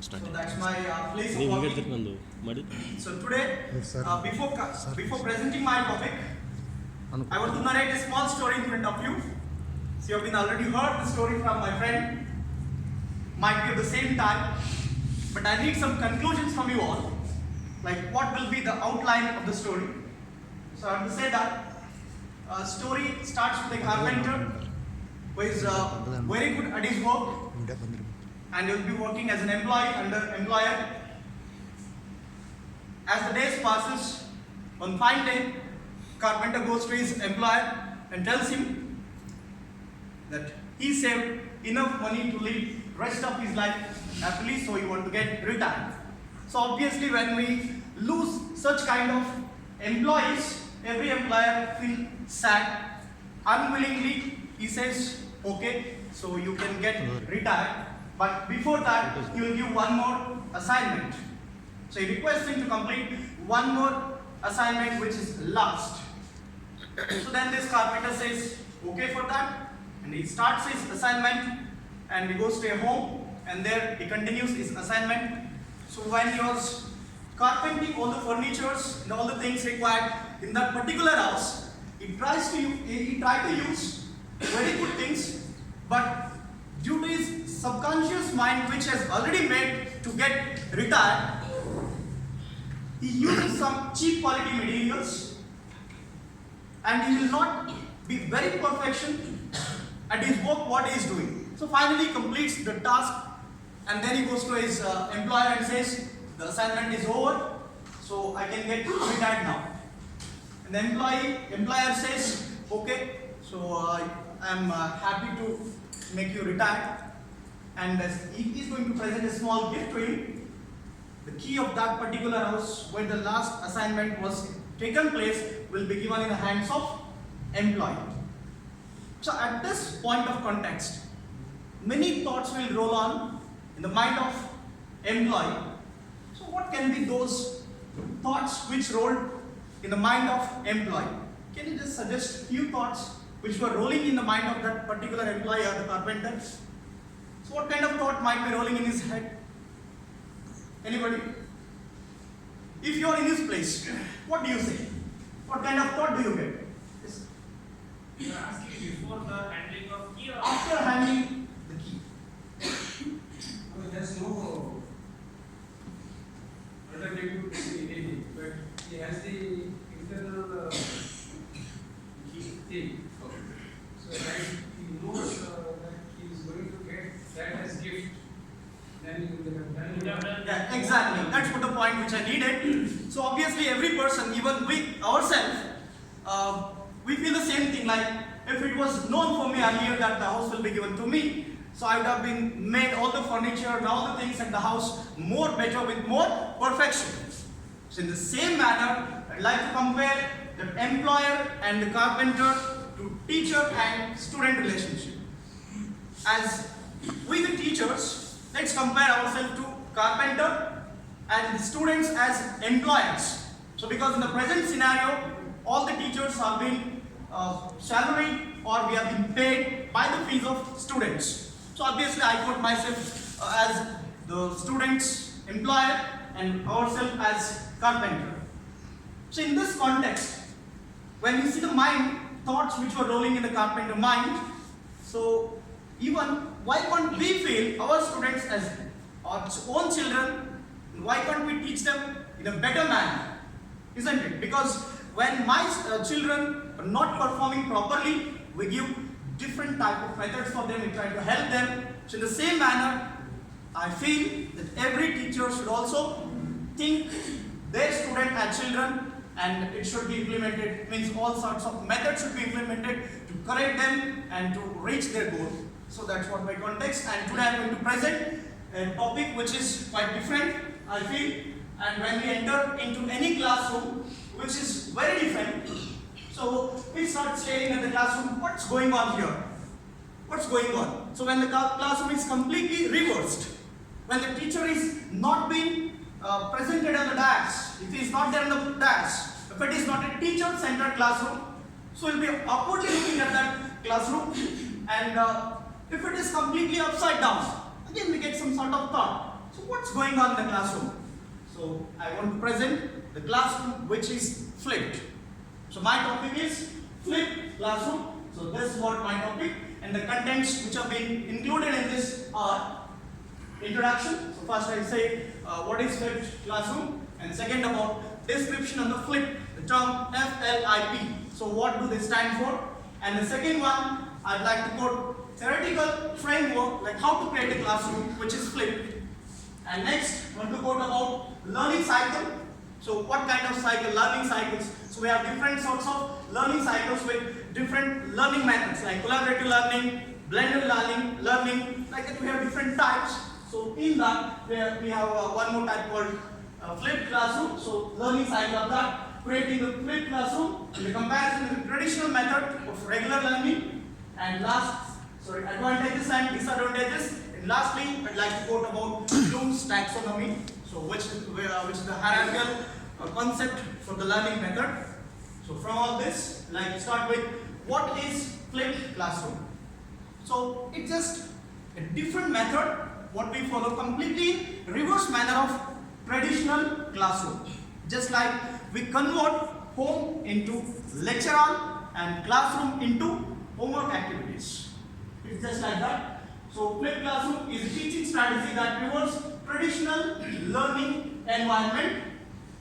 So that's my place of working. So today, before presenting my topic, I want to narrate a small story in front of you. So you have been already heard the story from my friend. Might be at the same time, but I need some conclusions from you all. Like what will be the outline of the story. So I have to say that story starts with a carpenter who is very good at his work and he will be working as an employee under employer. As the days passes, one fine day, carpenter goes to his employer and tells him that he saved enough money to live rest of his life happily, so he wants to get retired. So obviously when we lose such kind of employees, every employer feels sad. Unwillingly, he says, okay, so you can get retired. But before that, he will give one more assignment. So he requests him to complete one more assignment, which is last. So then this carpenter says, okay for that. And he starts his assignment and he goes to a home and there he continues his assignment. So when he was carpenting all the furnitures and all the things required in that particular house, he tried to use very good things, but due to his subconscious mind, which has already made to get retired, he uses some cheap quality materials and he will not be very perfection at his work what he is doing. So finally he completes the task and then he goes to his employer and says, the assignment is over, so I can get retired now. And the employer says, okay, so I am happy to make you retired. And he is going to present a small gift to him. The key of that particular house where the last assignment was taken place will be given in the hands of employee. So at this point of context, many thoughts will roll on in the mind of employee. So what can be those thoughts which rolled in the mind of employee? Can you just suggest few thoughts which were rolling in the mind of that particular employee or the carpenter? So what kind of thought might be rolling in his head? Anybody? If you are in his place, what do you say? What kind of thought do you get? Yes. You are asking before the handling of key or After handling the key. Well, there's no alternative to anything, but he has the internal key thing. So that he knows that he is going to get that as gift, then he would have done it. Yeah, exactly. That's what the point which I needed. So obviously every person, even we ourselves, we feel the same thing. Like if it was known for me earlier that the house will be given to me, so I would have been made all the furniture and all the things at the house more better with more perfection. So in the same manner, I'd like to compare the employer and the carpenter to teacher and student relationship. As we the teachers, let's compare ourselves to carpenter and the students as employers. So because in the present scenario, all the teachers are being salaried or we are being paid by the fees of students. So obviously I put myself as the student's employer and ourselves as carpenter. So in this context, when you see the mind, thoughts which were rolling in the carpenter mind, so even why can't we feel our students as our own children, why can't we teach them in a better manner, isn't it? Because when my children are not performing properly, we give different type of methods for them, we try to help them. So in the same manner, I feel that every teacher should also think their student as children and it should be implemented, means all sorts of methods should be implemented to correct them and to reach their goal. So that's what my context, and today I am going to present a topic which is quite different, I feel, and when we enter into any classroom which is very different, so we start staring at the classroom, what's going on here? What's going on? So when the classroom is completely reversed, when the teacher is not being presented on the dais, if he is not there on the dais, if it is not a teacher-centered classroom, so we'll be upwardly looking at that classroom, and if it is completely upside down, again we get some sort of thought. So what's going on in the classroom? So I want to present the classroom which is flipped. So my topic is flipped classroom. So this is what my topic, and the contents which have been included in this are introduction. So first I say what is flipped classroom, and second about description of the flip, the term FLIP. So what do they stand for? And the second one, I'd like to quote theoretical framework like how to create a classroom which is flipped. And next, I want to quote about learning cycle. So what kind of cycle? Learning cycles. So we have different sorts of learning cycles with different learning methods like collaborative learning, blended learning, like that we have different types. So in that we have one more type called flipped classroom. So learning cycle of that, creating the flipped classroom in the comparison with the traditional method of regular learning. And advantages and disadvantages. And lastly, I'd like to quote about Bloom's taxonomy. So which is the hierarchical concept for the learning method. So from all this, I'd like to start with what is flipped classroom. So it's just a different method what we follow, completely reverse manner of traditional classroom. Just like we convert home into lecture hall and classroom into homework activities. It's just like that. So flipped classroom is a teaching strategy that reverses traditional learning environment,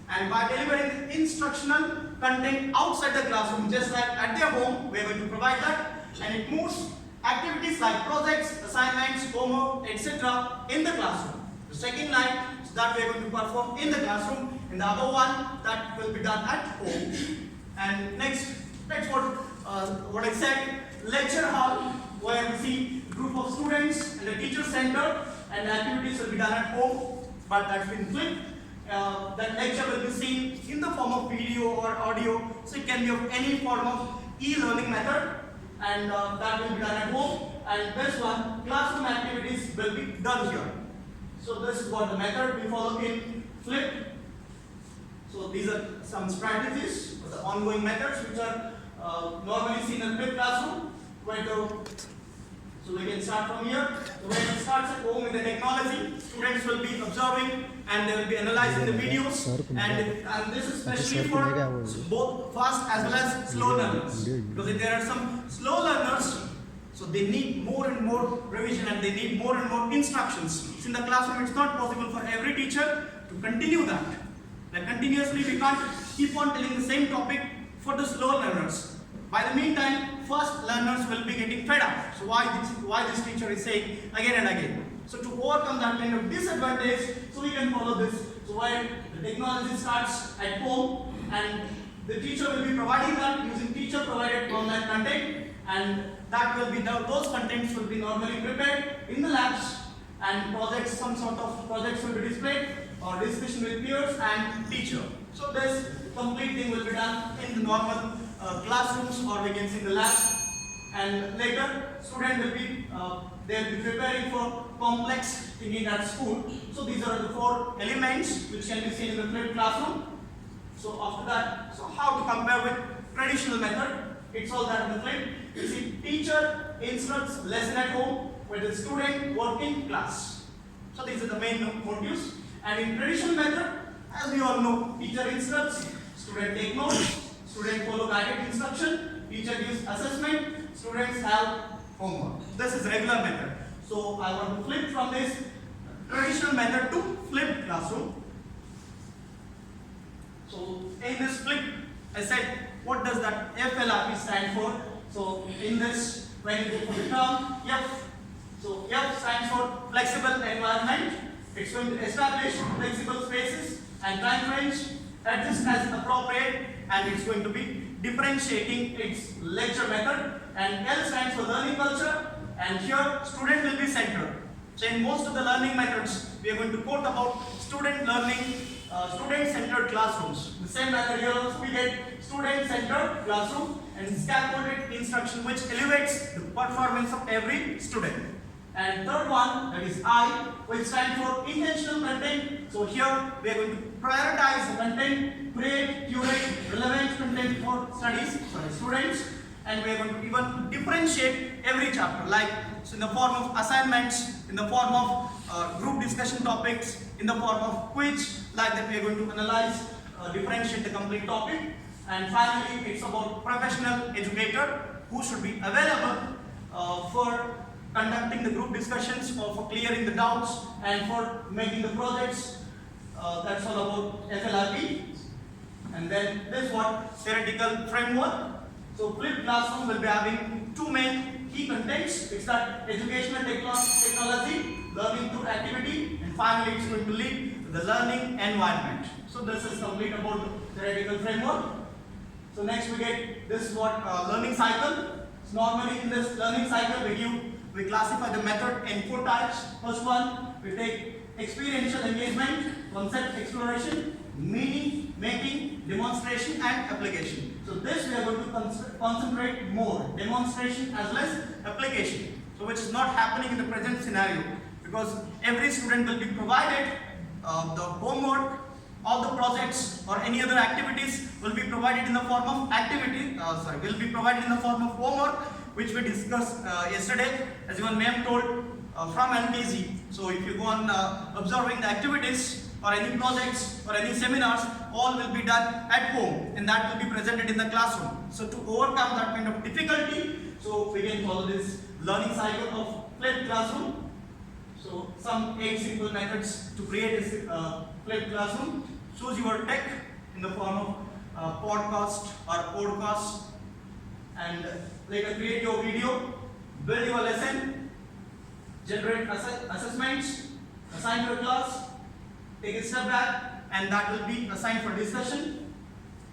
and by delivering the instructional content outside the classroom, just like at their home, we are going to provide that, and it moves activities like projects, assignments, homework, etc. in the classroom. The second line is that we are going to perform in the classroom, and the other one that will be done at home. And next, that's what I said, lecture hall, where we see group of students and the teacher center, and the activities will be done at home, but that's been flipped. That lecture will be seen in the form of video or audio, so it can be of any form of e-learning method, and that will be done at home. And this one, classroom activities will be done here. So this is what the method we follow in flipped. So these are some strategies for the ongoing methods which are normally seen in flipped classroom. So we can start from here. So when it starts at home with the technology, students will be observing and they will be analyzing the videos, and this is especially for both fast as well as slow learners, because if there are some slow learners, so they need more and more revision and they need more and more instructions. So in the classroom it's not possible for every teacher to continue that. Like continuously we can't keep on telling the same topic for the slow learners. By the meantime, fast learners will be getting fed up. So why this teacher is saying again and again. So to overcome that kind of disadvantage, so we can follow this. So while the technology starts at home, and the teacher will be providing that using teacher provided online content, and that will be those contents will be normally prepared in the labs, and projects, some sort of projects will be displayed, or discussion with peers and teacher. So this complete thing will be done in the normal classrooms, or we can see the labs, and later student will be they will be preparing for complex thinking at school. So these are the 4 elements which can be seen in the flipped classroom. So after that, so how to compare with traditional method? It's all that in the flip. You see, teacher instructs lesson at home with the student working class. So these are the main motives. And in traditional method, as we all know, teacher instructs, student take notes, student follow guided instruction, teacher gives assessment, students have homework. This is regular method. So I want to flip from this traditional method to flipped classroom. So in this flip, I said, what does that FLIP stand for? So in this, when you go for the term F, so F stands for flexible environment. It's going to establish flexible spaces and time frames, adjust as appropriate, and it's going to be differentiating its lecture method. And L stands for learning culture, and here student will be centered. So in most of the learning methods, we are going to quote about student learning, student-centered classrooms. The same method here also we get student-centered classroom and scaffolded instruction which elevates the performance of every student. And third one, that is I, which stands for intentional content. So here we are going to prioritize the content, create, curate relevant content for students, and we are going to even differentiate every chapter, like so in the form of assignments, in the form of group discussion topics, in the form of quiz, like that we are going to analyze, differentiate the complete topic. And finally, it's about professional educator who should be available for conducting the group discussions or for clearing the doubts and for making the projects. That's all about FLRP. And then this one, theoretical framework. So flipped classroom will be having two main key contents. It's that educational technology, learning through activity, and finally it's going to lead to the learning environment. So this is complete about the theoretical framework. So next we get this is what learning cycle. So normally in this learning cycle we classify the method in four types. First one, we take experiential engagement, concept exploration, meaning making, demonstration and application. So this we are going to concentrate more, demonstration as well as application. So which is not happening in the present scenario, because every student will be provided the homework, all the projects or any other activities will be provided in the form of will be provided in the form of homework, which we discussed yesterday, as even ma'am told, from LKG. So if you go on observing the activities or any projects or any seminars, all will be done at home and that will be presented in the classroom. So to overcome that kind of difficulty, so we can follow this learning cycle of flipped classroom. So some 8 simple methods to create a flipped classroom. Choose your tech in the form of podcast or podcast, and later create your video, build your lesson, generate assessments, assign your class, take a step back, and that will be assigned for discussion,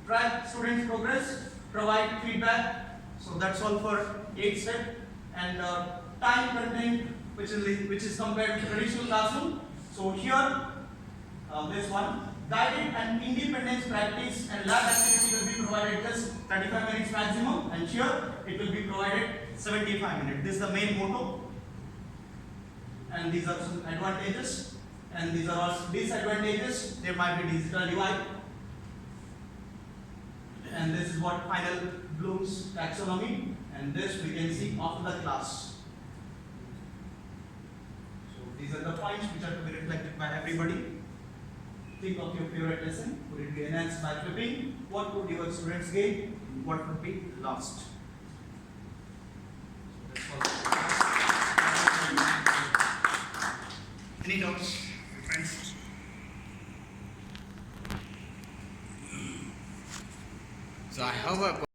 track students' progress, provide feedback. So that's all for 8 steps. And time content, which is compared to traditional classroom. So here, this one, guided and independence practice and lab activity will be provided just 35 minutes maximum, and here it will be provided 75 minutes. This is the main motto, and these are some advantages, and these are also disadvantages. There might be digital divide, and this is what final Bloom's taxonomy, and this we can see after the class. So these are the points which are to be reflected by everybody. Think of your favorite lesson. Would it be enhanced by flipping? What would your students gain? What would be lost? So that's all. Any doubts, friends? So I have a